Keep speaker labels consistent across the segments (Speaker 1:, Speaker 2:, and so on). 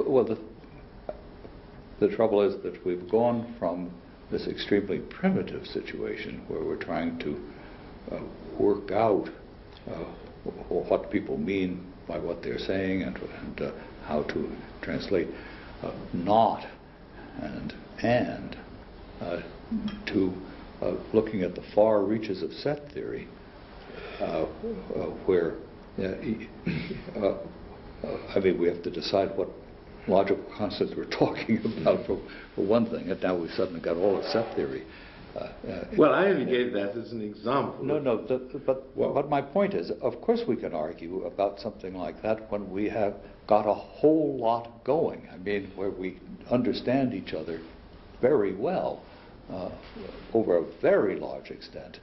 Speaker 1: Well, the trouble is that we've gone from this extremely primitive situation where we're trying to work out what people mean by what they're saying and how to translate not and to looking at the far reaches of set theory, where I mean, we have to decide what logical concepts we're talking about for one thing, and now we've suddenly got all of set theory.
Speaker 2: Well, I only gave that as an example.
Speaker 1: No, but my point is, of course we can argue about something like that when we have got a whole lot going. I mean, where we understand each other very well over a very large extent,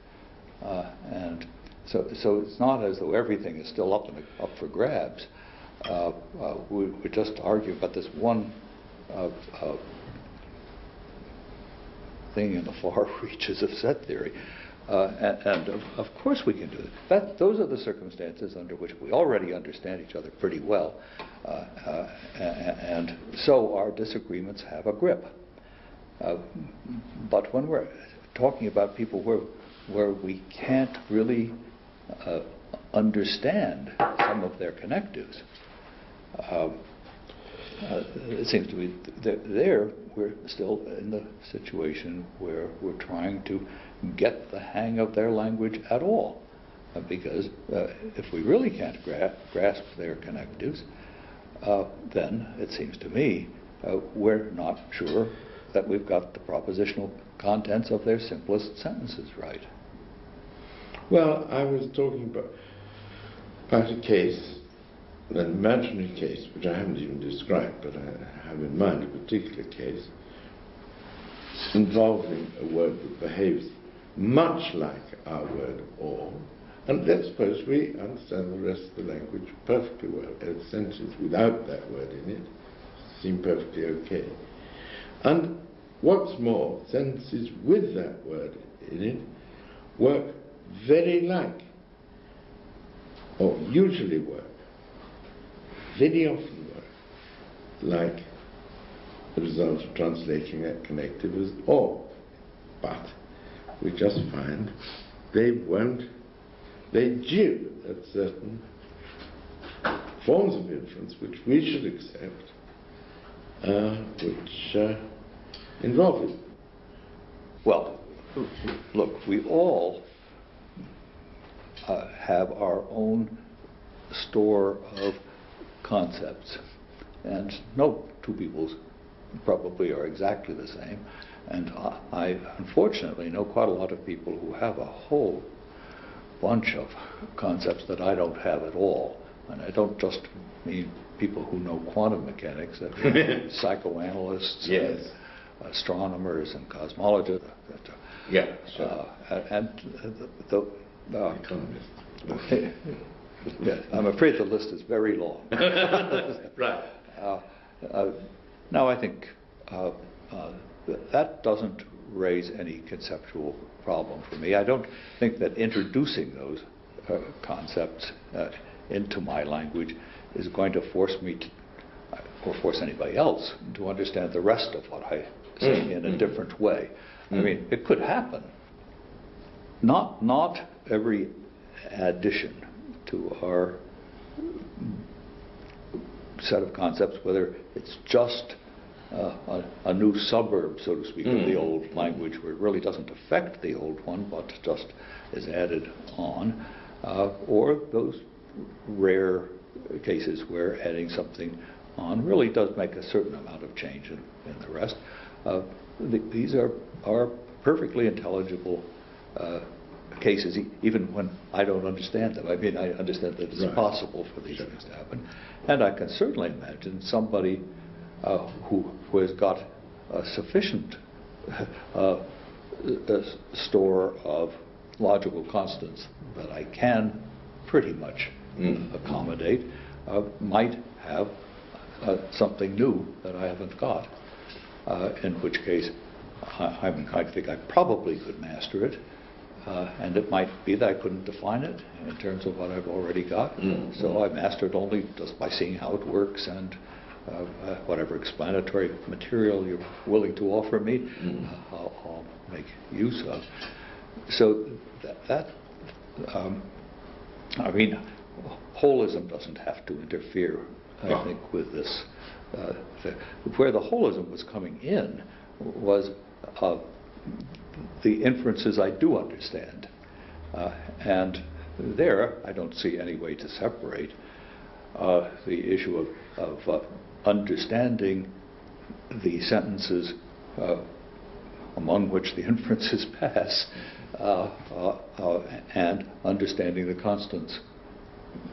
Speaker 1: and so it's not as though everything is still up for grabs. We just argue about this one thing in the far reaches of set theory, and of course we can do that. Those are the circumstances under which we already understand each other pretty well, and so our disagreements have a grip. But when we're talking about people where we can't really understand some of their connectives, it seems to me there we're still in the situation where we're trying to get the hang of their language at all, because if we really can't grasp their connectives, then it seems to me we're not sure that we've got the propositional contents of their simplest sentences right.
Speaker 2: Well, I was talking about a case, an imaginary case, which I haven't even described, but I have in mind a particular case involving a word that behaves much like our word or, and let's suppose we understand the rest of the language perfectly well. A sentence without that word in it seem perfectly okay. And what's more, sentences with that word in it work very like, or usually work, very often work, like the result of translating that connective as or. But we just find they jeer at certain forms of inference which we should accept, which involve it.
Speaker 1: Well, look, we all have our own store of concepts, and no two people probably are exactly the same, and I unfortunately know quite a lot of people who have a whole bunch of concepts that I don't have at all, and I don't just mean people who know quantum mechanics, I mean psychoanalysts,
Speaker 2: yes,
Speaker 1: astronomers and cosmologists,
Speaker 2: yeah, sure.
Speaker 1: and the
Speaker 2: economists.
Speaker 1: Yeah, I'm afraid the list is very long.
Speaker 2: Right.
Speaker 1: Now I think that doesn't raise any conceptual problem for me. I don't think that introducing those concepts into my language is going to force me to, or force anybody else to understand the rest of what I say in a different way. I mean, it could happen. Not every addition to our set of concepts, whether it's just a new suburb, so to speak, of the old language, where it really doesn't affect the old one, but just is added on, or those rare cases where adding something on really does make a certain amount of change in the rest. These are perfectly intelligible cases, even when I don't understand them. I mean, I understand that it's possible for these things to happen. And I can certainly imagine somebody who has got a sufficient store of logical constants that I can pretty much accommodate, might have something new that I haven't got, in which case I think I probably could master it. And it might be that I couldn't define it in terms of what I've already got. So I mastered only just by seeing how it works and whatever explanatory material you're willing to offer me, I'll make use of. So I mean, holism doesn't have to interfere, I think, with this. Where the holism was coming in was the inferences I do understand. And there, I don't see any way to separate the issue of understanding the sentences among which the inferences pass and understanding the constants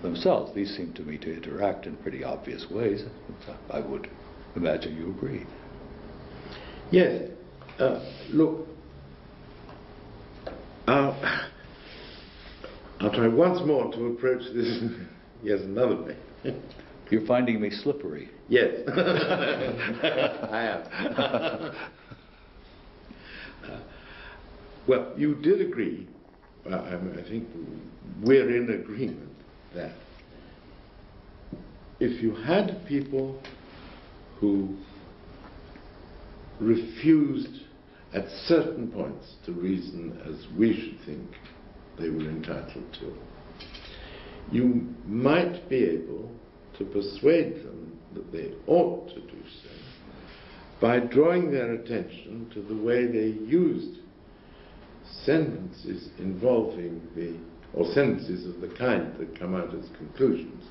Speaker 1: themselves. These seem to me to interact in pretty obvious ways. I would imagine you agree.
Speaker 2: Yes. Look, I'll try once more to approach this, yes, another way.
Speaker 1: You're finding me slippery.
Speaker 2: Yes, I am. Well, you did agree, I think we're in agreement, that if you had people who refused at certain points to reason as we should think they were entitled to, you might be able to persuade them that they ought to do so by drawing their attention to the way they used sentences involving or sentences of the kind that come out as conclusions,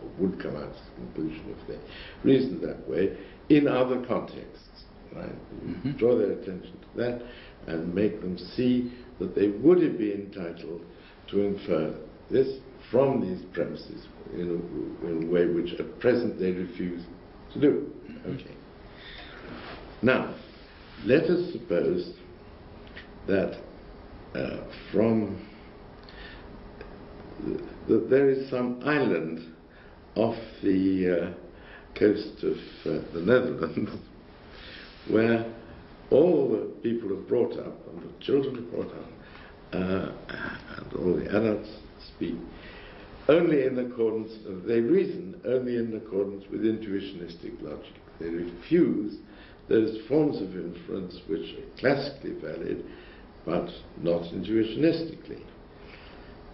Speaker 2: or would come out as a conclusion if they reasoned that way, in other contexts. Right? You draw their attention to that and make them see that they would be entitled to infer this from these premises in a way which at present they refuse to do. Okay. Now, let us suppose that that there is some island off the coast of the Netherlands where all the people are brought up, and the children are brought up, and all the adults speak only in accordance, they reason only in accordance with intuitionistic logic. They refuse those forms of inference which are classically valid, but not intuitionistically.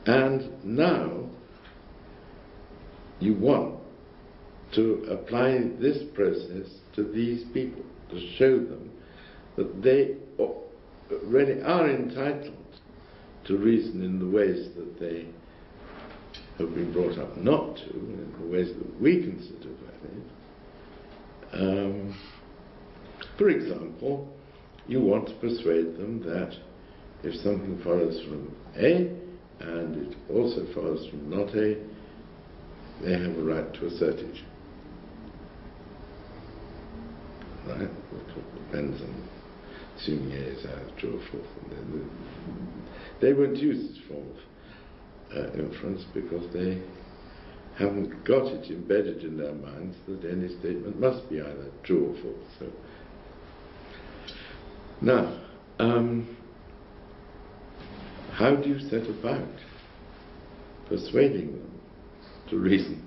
Speaker 2: And now you want to apply this process to these people, to show them that they really are entitled to reason in the ways that they have been brought up not to, in the ways that we consider valid. For example, you want to persuade them that if something follows from A, and it also follows from not A, they have a right to assert it. Right? It depends on assuming A is either true or false. And they won't use this form of inference because they haven't got it embedded in their minds that any statement must be either true or false. So, now, how do you set about persuading them to reason?